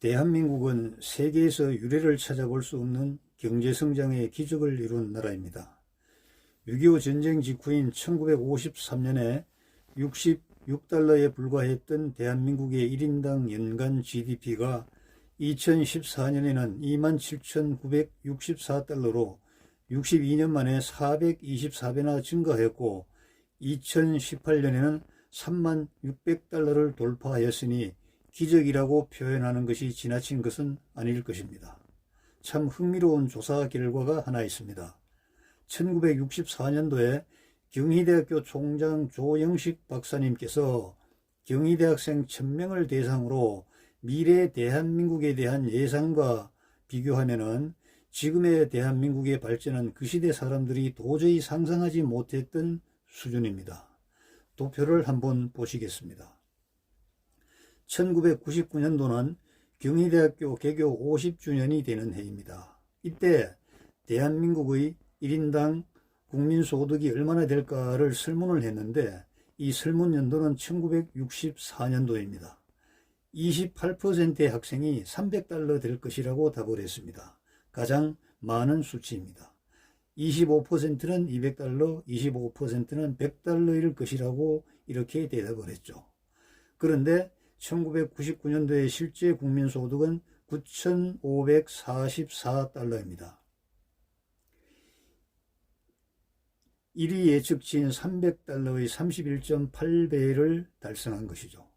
대한민국은 세계에서 유례를 찾아볼 수 없는 경제성장의 기적을 이룬 나라입니다. 6.25 전쟁 직후인 1953년에 66달러에 불과했던 대한민국의 1인당 연간 GDP가 2014년에는 27,964달러로 62년 만에 424배나 증가했고 2018년에는 36,600달러를 돌파하였으니 기적이라고 표현하는 것이 지나친 것은 아닐 것입니다. 참 흥미로운 조사 결과가 하나 있습니다. 1964년도에 경희대학교 총장 조영식 박사님께서 경희대학생 1000명을 대상으로 미래 대한민국에 대한 예상과 비교하면은 지금의 대한민국의 발전은 그 시대 사람들이 도저히 상상하지 못했던 수준입니다. 도표를 한번 보시겠습니다. 1999년도는 경희대학교 개교 50주년이 되는 해입니다. 이때 대한민국의 1인당 국민소득이 얼마나 될까를 설문을 했는데 이 설문 연도는 1964년도입니다. 28%의 학생이 300달러 될 것이라고 답을 했습니다. 가장 많은 수치입니다. 25%는 200달러, 25%는 100달러일 것이라고 이렇게 대답을 했죠. 그런데 1999년도의 실제 국민소득은 9,544달러입니다. 1위 예측치인 300달러의 31.8배를 달성한 것이죠.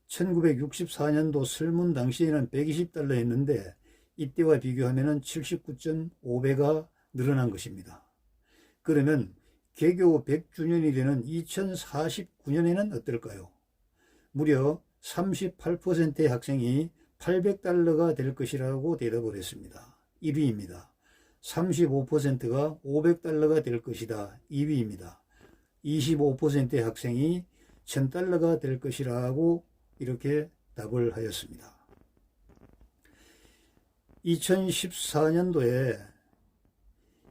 1964년도 설문 당시에는 120달러였는데 이때와 비교하면 79.5배가 늘어난 것입니다. 그러면 개교 100주년이 되는 2049년에는 어떨까요? 무려 38%의 학생이 800달러가 될 것이라고 대답을 했습니다. 1위입니다. 35%가 500달러가 될 것이다. 2위입니다. 25%의 학생이 1000달러가 될 것이라고 이렇게 답을 하였습니다. 2014년도에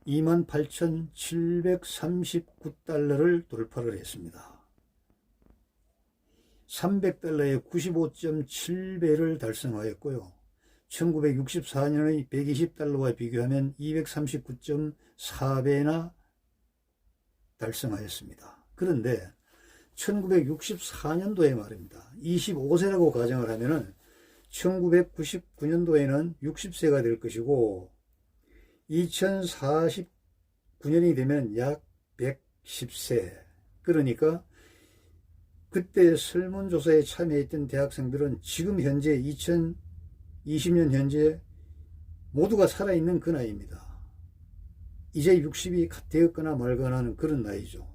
28,739달러를 돌파를 했습니다. 300달러의 95.7배를 달성하였고요. 1964년의 120달러와 비교하면 239.4배나 달성하였습니다. 그런데 1964년도에 말입니다. 25세라고 가정을 하면은 1999년도에는 60세가 될 것이고 2049년이 되면 약 110세. 그러니까 그때 설문조사에 참여했던 대학생들은 지금 현재 2020년 현재 모두가 살아있는 그 나이입니다. 이제 60이 되었거나 말거나 하는 그런 나이죠.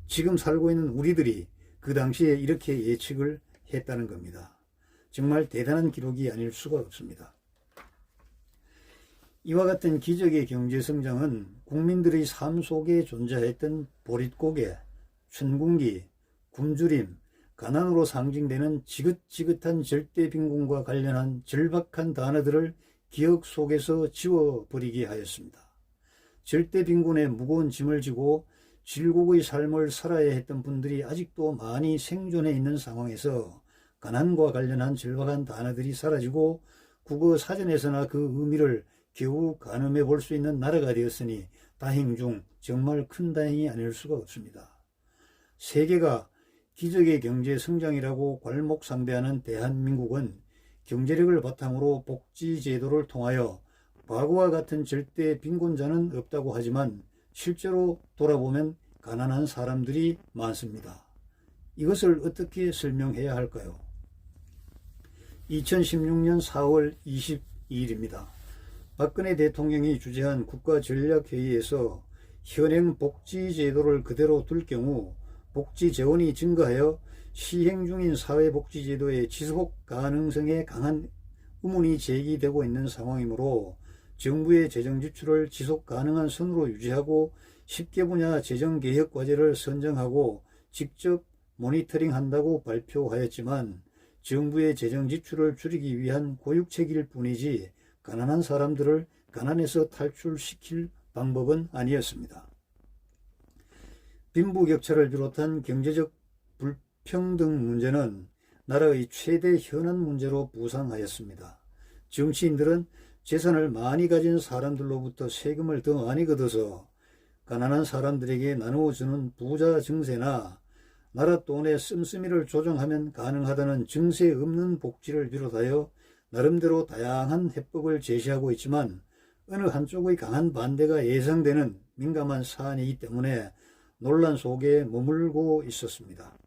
지금 살고 있는 우리들이 그 당시에 이렇게 예측을 했다는 겁니다. 정말 대단한 기록이 아닐 수가 없습니다. 이와 같은 기적의 경제성장은 국민들의 삶 속에 존재했던 보릿고개, 춘궁기, 굶주림, 가난으로 상징되는 지긋지긋한 절대빈곤과 관련한 절박한 단어들을 기억 속에서 지워버리게 하였습니다. 절대빈곤의 무거운 짐을 지고 질곡의 삶을 살아야 했던 분들이 아직도 많이 생존해 있는 상황에서 가난과 관련한 절박한 단어들이 사라지고 국어 사전에서나 그 의미를 겨우 가늠해 볼 수 있는 나라가 되었으니 다행 중 정말 큰 다행이 아닐 수가 없습니다. 세계가 기적의 경제 성장이라고 괄목상대하는 대한민국은 경제력을 바탕으로 복지제도를 통하여 과거와 같은 절대 빈곤자는 없다고 하지만 실제로 돌아보면 가난한 사람들이 많습니다. 이것을 어떻게 설명해야 할까요? 2016년 4월 22일입니다. 박근혜 대통령이 주재한 국가전략회의에서 현행 복지제도를 그대로 둘 경우 복지 재원이 증가하여 시행 중인 사회복지제도의 지속 가능성에 강한 의문이 제기되고 있는 상황이므로 정부의 재정 지출을 지속 가능한 선으로 유지하고 10개 분야 재정 개혁 과제를 선정하고 직접 모니터링한다고 발표하였지만 정부의 재정 지출을 줄이기 위한 고육책일 뿐이지 가난한 사람들을 가난에서 탈출시킬 방법은 아니었습니다. 빈부격차를 비롯한 경제적 불평등 문제는 나라의 최대 현안 문제로 부상하였습니다. 정치인들은 재산을 많이 가진 사람들로부터 세금을 더 많이 걷어서 가난한 사람들에게 나누어주는 부자 증세나 나라 돈의 씀씀이를 조정하면 가능하다는 증세 없는 복지를 비롯하여 나름대로 다양한 해법을 제시하고 있지만 어느 한쪽의 강한 반대가 예상되는 민감한 사안이기 때문에 논란 속에 머물고 있었습니다.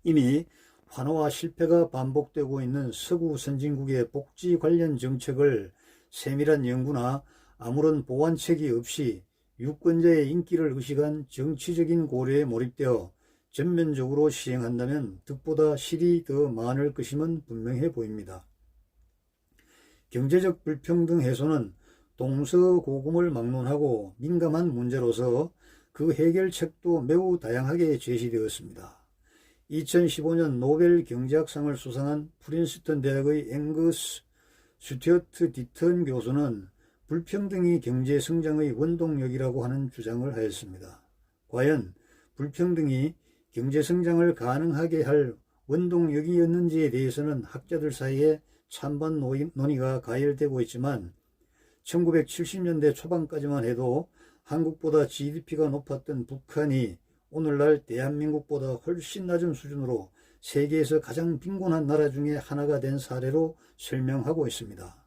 이미 환호와 실패가 반복되고 있는 서구 선진국의 복지 관련 정책을 세밀한 연구나 아무런 보완책이 없이 유권자의 인기를 의식한 정치적인 고려에 몰입되어 전면적으로 시행한다면 득보다 실이 더 많을 것임은 분명해 보입니다. 경제적 불평등 해소는 동서고금을 막론하고 민감한 문제로서 그 해결책도 매우 다양하게 제시되었습니다. 2015년 노벨 경제학상을 수상한 프린스턴 대학의 앵거스 스튜어트 디턴 교수는 불평등이 경제 성장의 원동력이라고 하는 주장을 하였습니다. 과연 불평등이 경제 성장을 가능하게 할 원동력이었는지에 대해서는 학자들 사이에 찬반 논의가 가열되고 있지만 1970년대 초반까지만 해도 한국보다 GDP가 높았던 북한이 오늘날 대한민국보다 훨씬 낮은 수준으로 세계에서 가장 빈곤한 나라 중에 하나가 된 사례로 설명하고 있습니다.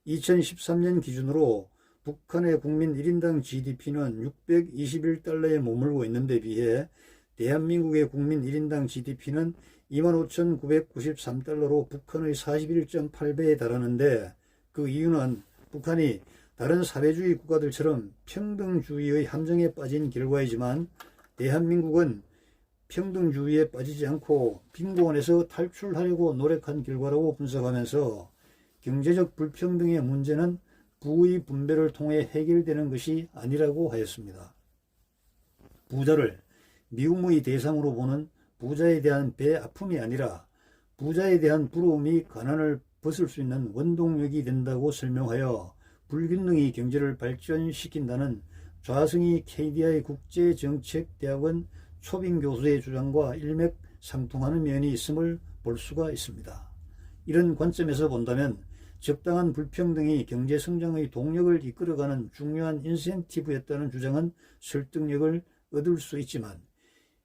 2013년 기준으로 북한의 국민 1인당 GDP는 621달러에 머물고 있는데 비해 대한민국의 국민 1인당 GDP는 25,993달러로 북한의 41.8배에 달하는데 그 이유는 북한이 다른 사회주의 국가들처럼 평등주의의 함정에 빠진 결과이지만 대한민국은 평등주의에 빠지지 않고 빈곤에서 탈출하려고 노력한 결과라고 분석하면서 경제적 불평등의 문제는 부의 분배를 통해 해결되는 것이 아니라고 하였습니다. 부자를 미움의 대상으로 보는 부자에 대한 배아픔이 아니라 부자에 대한 부러움이 가난을 벗을 수 있는 원동력이 된다고 설명하여 불균등이 경제를 발전시킨다는 좌승희 KDI 국제정책대학원 초빙 교수의 주장과 일맥상통하는 면이 있음을 볼 수가 있습니다. 이런 관점에서 본다면 적당한 불평등이 경제 성장의 동력을 이끌어가는 중요한 인센티브였다는 주장은 설득력을 얻을 수 있지만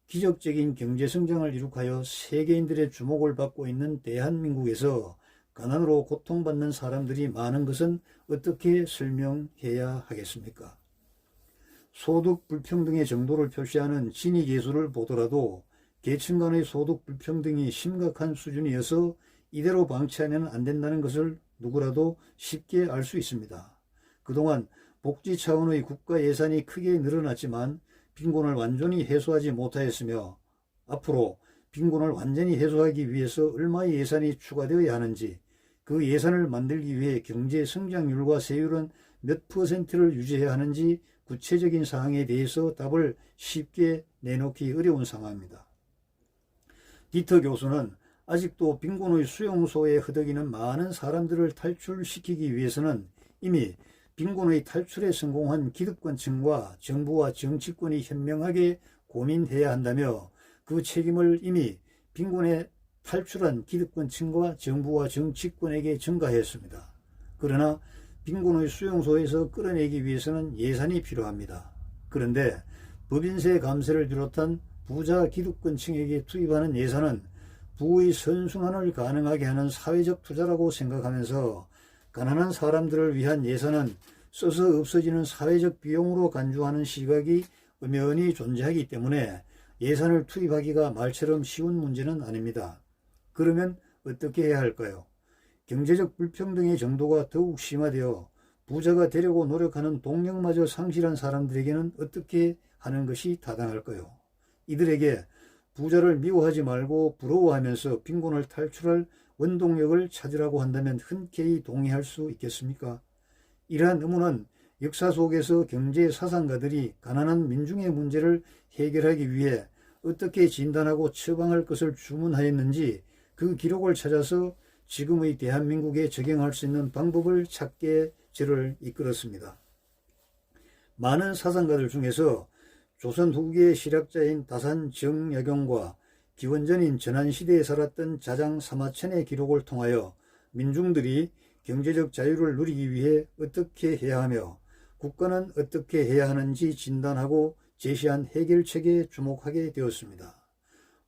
기적적인 경제 성장을 이룩하여 세계인들의 주목을 받고 있는 대한민국에서 가난으로 고통받는 사람들이 많은 것은 어떻게 설명해야 하겠습니까? 소득 불평등의 정도를 표시하는 지니계수를 보더라도 계층 간의 소득 불평등이 심각한 수준이어서 이대로 방치하면 안 된다는 것을 누구라도 쉽게 알 수 있습니다. 그동안 복지 차원의 국가 예산이 크게 늘어났지만 빈곤을 완전히 해소하지 못하였으며 앞으로 빈곤을 완전히 해소하기 위해서 얼마의 예산이 추가되어야 하는지 그 예산을 만들기 위해 경제 성장률과 세율은 몇 %를 유지해야 하는지 구체적인 사항에 대해서 답을 쉽게 내놓기 어려운 상황입니다. 디터 교수는 아직도 빈곤의 수용소에 허덕이는 많은 사람들을 탈출시키기 위해서는 이미 빈곤의 탈출에 성공한 기득권층과 정부와 정치권이 현명하게 고민해야 한다며 그 책임을 이미 빈곤에 탈출한 기득권층과 정부와 정치권에게 전가했습니다. 그러나 빈곤의 수용소에서 끌어내기 위해서는 예산이 필요합니다. 그런데 법인세 감세를 비롯한 부자 기득권층에게 투입하는 예산은 부의 선순환을 가능하게 하는 사회적 투자라고 생각하면서 가난한 사람들을 위한 예산은 써서 없어지는 사회적 비용으로 간주하는 시각이 엄연히 존재하기 때문에 예산을 투입하기가 말처럼 쉬운 문제는 아닙니다. 그러면 어떻게 해야 할까요? 경제적 불평등의 정도가 더욱 심화되어 부자가 되려고 노력하는 동력마저 상실한 사람들에게는 어떻게 하는 것이 타당할까요? 이들에게 부자를 미워하지 말고 부러워하면서 빈곤을 탈출할 원동력을 찾으라고 한다면 흔쾌히 동의할 수 있겠습니까? 이러한 의무는 역사 속에서 경제 사상가들이 가난한 민중의 문제를 해결하기 위해 어떻게 진단하고 처방할 것을 주문하였는지 그 기록을 찾아서 지금의 대한민국에 적용할 수 있는 방법을 찾게 저를 이끌었습니다. 많은 사상가들 중에서 조선 후기의 실학자인 다산 정약용과 기원전인 전환시대에 살았던 자장 사마천의 기록을 통하여 민중들이 경제적 자유를 누리기 위해 어떻게 해야 하며 국가는 어떻게 해야 하는지 진단하고 제시한 해결책에 주목하게 되었습니다.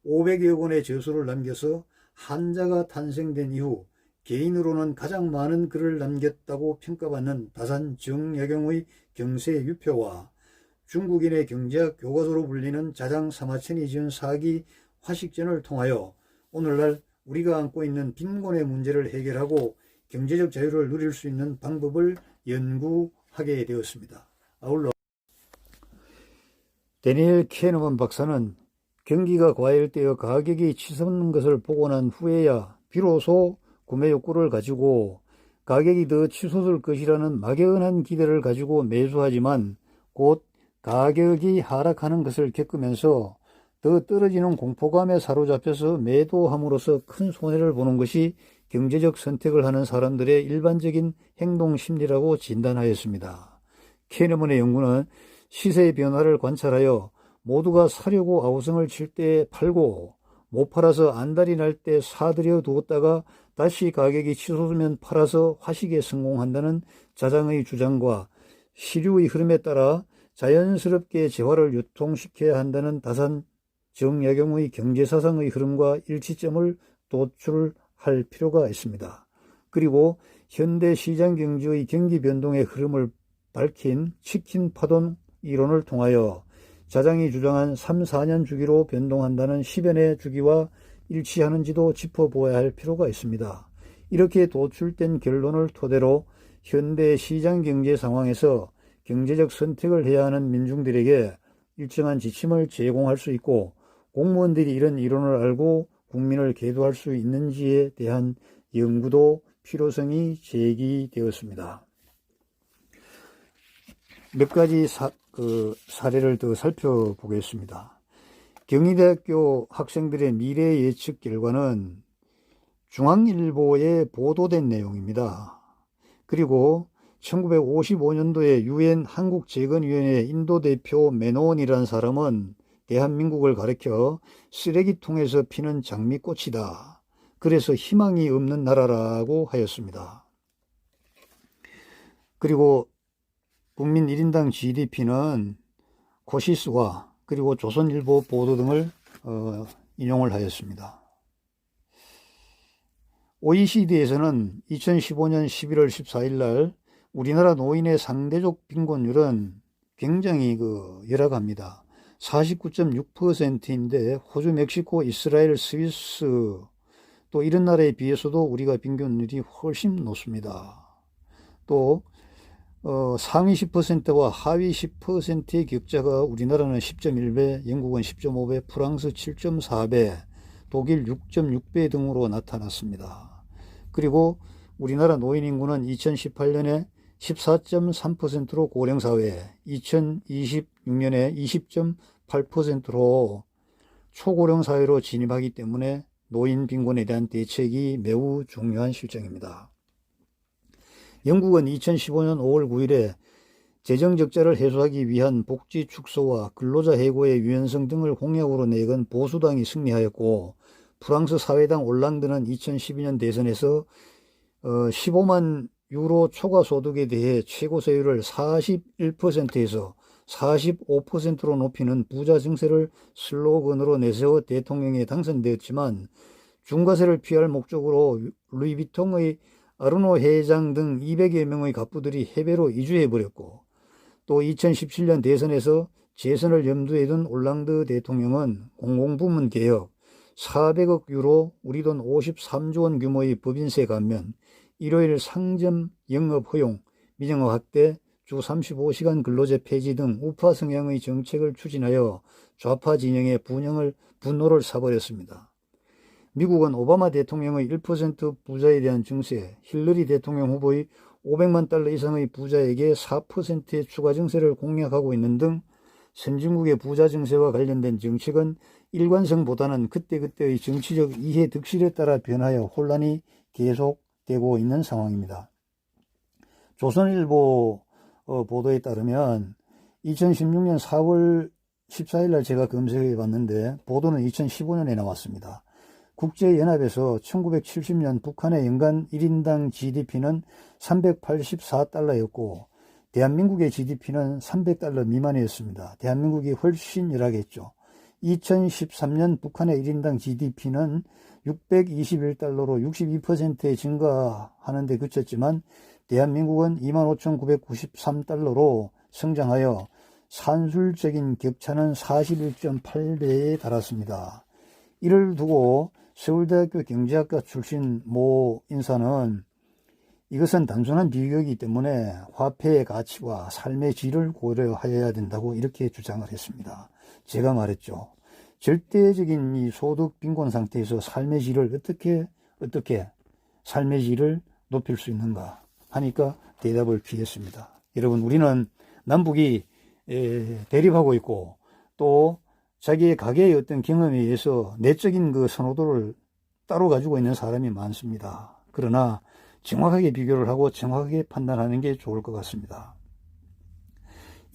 500여 권의 저서를 남겨서 한자가 탄생된 이후 개인으로는 가장 많은 글을 남겼다고 평가받는 다산 정약용의 경세유표와 중국인의 경제학 교과서로 불리는 자장 사마천이 지은 사기 화식전을 통하여 오늘날 우리가 안고 있는 빈곤의 문제를 해결하고 경제적 자유를 누릴 수 있는 방법을 연구하게 되었습니다. 아울러 데니엘 캐너먼 박사는 경기가 과열되어 가격이 치솟는 것을 보고 난 후에야 비로소 구매 욕구를 가지고 가격이 더 치솟을 것이라는 막연한 기대를 가지고 매수하지만 곧 가격이 하락하는 것을 겪으면서 더 떨어지는 공포감에 사로잡혀서 매도함으로써 큰 손해를 보는 것이 경제적 선택을 하는 사람들의 일반적인 행동 심리라고 진단하였습니다. 캐너먼의 연구는 시세의 변화를 관찰하여 모두가 사려고 아우성을 칠 때 팔고 못 팔아서 안달이 날 때 사들여 두었다가 다시 가격이 치솟으면 팔아서 화식에 성공한다는 자장의 주장과 시류의 흐름에 따라 자연스럽게 재화를 유통시켜야 한다는 다산 정약용의 경제사상의 흐름과 일치점을 도출할 필요가 있습니다. 그리고 현대 시장경제의 경기 변동의 흐름을 밝힌 치킨 파동 이론을 통하여 자장이 주장한 3, 4년 주기로 변동한다는 10연의 주기와 일치하는지도 짚어보아야 할 필요가 있습니다. 이렇게 도출된 결론을 토대로 현대 시장경제 상황에서 경제적 선택을 해야 하는 민중들에게 일정한 지침을 제공할 수 있고 공무원들이 이런 이론을 알고 국민을 계도할 수 있는지에 대한 연구도 필요성이 제기되었습니다. 몇 가지 사례를 더 살펴보겠습니다. 경희대학교 학생들의 미래 예측 결과는 중앙일보에 보도된 내용입니다. 그리고 1955년도에 UN 한국재건위원회 인도 대표 맨온이라는 사람은 대한민국을 가리켜 쓰레기통에서 피는 장미꽃이다. 그래서 희망이 없는 나라라고 하였습니다. 그리고 국민 1인당 GDP는 코시스와 그리고 조선일보 보도 등을 인용을 하였습니다. OECD에서는 2015년 11월 14일 날 우리나라 노인의 상대적 빈곤율은 굉장히 열악합니다. 49.6%인데 호주, 멕시코, 이스라엘, 스위스 또 이런 나라에 비해서도 우리가 빈곤율이 훨씬 높습니다. 또 상위 10%와 하위 10%의 격차가 우리나라는 10.1배, 영국은 10.5배, 프랑스 7.4배, 독일 6.6배 등으로 나타났습니다. 그리고 우리나라 노인 인구는 2018년에 14.3%로 고령사회, 2026년에 20.8%로 초고령사회로 진입하기 때문에 노인 빈곤에 대한 대책이 매우 중요한 실정입니다. 영국은 2015년 5월 9일에 재정적자를 해소하기 위한 복지 축소와 근로자 해고의 유연성 등을 공약으로 내건 보수당이 승리하였고 프랑스 사회당 올랑드는 2012년 대선에서 15만 유로 초과 소득에 대해 최고 세율을 41%에서 45%로 높이는 부자 증세를 슬로건으로 내세워 대통령에 당선되었지만 중과세를 피할 목적으로 루이비통의 아르노 회장 등 200여 명의 갑부들이 해외로 이주해버렸고 또 2017년 대선에서 재선을 염두에 둔 올랑드 대통령은 공공부문 개혁, 400억 유로 우리 돈 53조 원 규모의 법인세 감면, 일요일 상점 영업 허용, 민영화 확대, 주 35시간 근로제 폐지 등 우파 성향의 정책을 추진하여 좌파 진영의 분노를 사버렸습니다. 미국은 오바마 대통령의 1% 부자에 대한 증세, 힐러리 대통령 후보의 500만 달러 이상의 부자에게 4%의 추가 증세를 공약하고 있는 등 선진국의 부자 증세와 관련된 정책은 일관성보다는 그때그때의 정치적 이해 득실에 따라 변하여 혼란이 계속되고 있는 상황입니다. 조선일보 보도에 따르면 2016년 4월 14일 날 제가 검색해 봤는데 보도는 2015년에 나왔습니다. 국제연합에서 1970년 북한의 연간 1인당 GDP는 384달러였고 대한민국의 GDP는 300달러 미만이었습니다. 대한민국이 훨씬 열하겠죠. 2013년 북한의 1인당 GDP는 621달러로 62%의 증가하는 데 그쳤지만 대한민국은 25,993달러로 성장하여 산술적인 격차는 41.8배에 달했습니다. 이를 두고 서울대학교 경제학과 출신 모 인사는 이것은 단순한 비교이기 때문에 화폐의 가치와 삶의 질을 고려해야 된다고 이렇게 주장을 했습니다. 제가 말했죠. 절대적인 이 소득 빈곤 상태에서 삶의 질을 어떻게 삶의 질을 높일 수 있는가 하니까 대답을 피했습니다. 여러분, 우리는 남북이 대립하고 있고 또 자기의 가계의 어떤 경험에 의해서 내적인 그 선호도를 따로 가지고 있는 사람이 많습니다. 그러나 정확하게 비교를 하고 정확하게 판단하는 게 좋을 것 같습니다.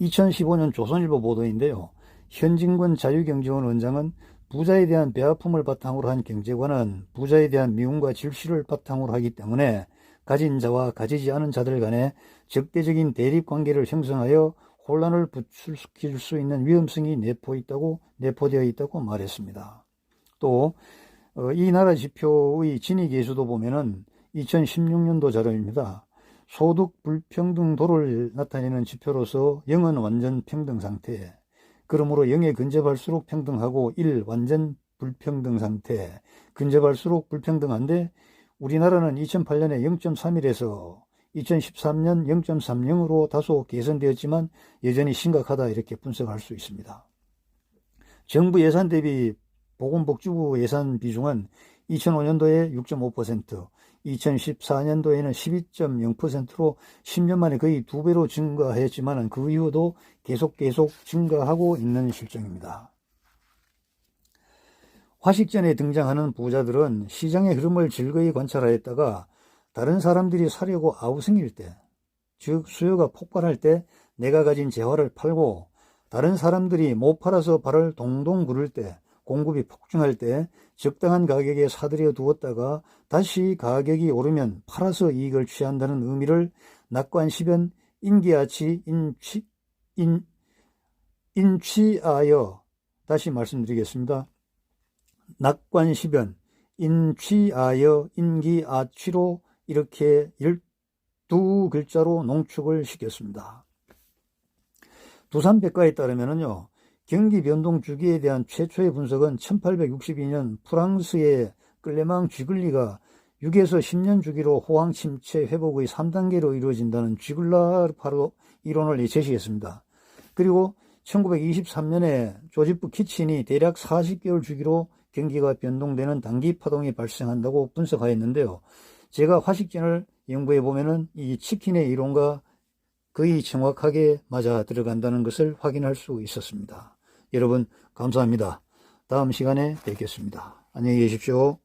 2015년 조선일보 보도인데요. 현진권 자유경제원 원장은 부자에 대한 배아픔을 바탕으로 한 경제관은 부자에 대한 미움과 질시를 바탕으로 하기 때문에 가진 자와 가지지 않은 자들 간에 적대적인 대립관계를 형성하여 혼란을 부추길 수 있는 위험성이 내포되어 있다고 말했습니다. 또 이 나라 지표의 진위 계수도 보면은 2016년도 자료입니다. 소득 불평등도를 나타내는 지표로서 0은 완전 평등 상태, 그러므로 0에 근접할수록 평등하고 1 완전 불평등 상태, 근접할수록 불평등한데 우리나라는 2008년에 0.31에서 2013년 0.30으로 다소 개선되었지만 여전히 심각하다 이렇게 분석할 수 있습니다. 정부 예산 대비 보건복지부 예산 비중은 2005년도에 6.5%, 2014년도에는 12.0%로 10년 만에 거의 2배로 증가했지만 그 이후도 계속 증가하고 있는 실정입니다. 화식전에 등장하는 부자들은 시장의 흐름을 즐거이 관찰하였다가 다른 사람들이 사려고 아우성일 때, 즉 수요가 폭발할 때 내가 가진 재화를 팔고 다른 사람들이 못 팔아서 발을 동동 구를 때, 공급이 폭증할 때 적당한 가격에 사들여 두었다가 다시 가격이 오르면 팔아서 이익을 취한다는 의미를 낙관시변 인기아치 인취하여 다시 말씀드리겠습니다. 낙관시변 인취하여 인기아치로 이렇게 12글자로 농축을 시켰습니다. 두산백과에 따르면요, 경기 변동 주기에 대한 최초의 분석은 1862년 프랑스의 클레망 쥐글리가 6에서 10년 주기로 호황 침체 회복의 3단계로 이루어진다는 쥐글라르파로 이론을 제시했습니다. 그리고 1923년에 조지프 키친이 대략 40개월 주기로 경기가 변동되는 단기 파동이 발생한다고 분석하였는데요. 제가 화식전을 연구해 보면은 이 치킨의 이론과 거의 정확하게 맞아 들어간다는 것을 확인할 수 있었습니다. 여러분 감사합니다. 다음 시간에 뵙겠습니다. 안녕히 계십시오.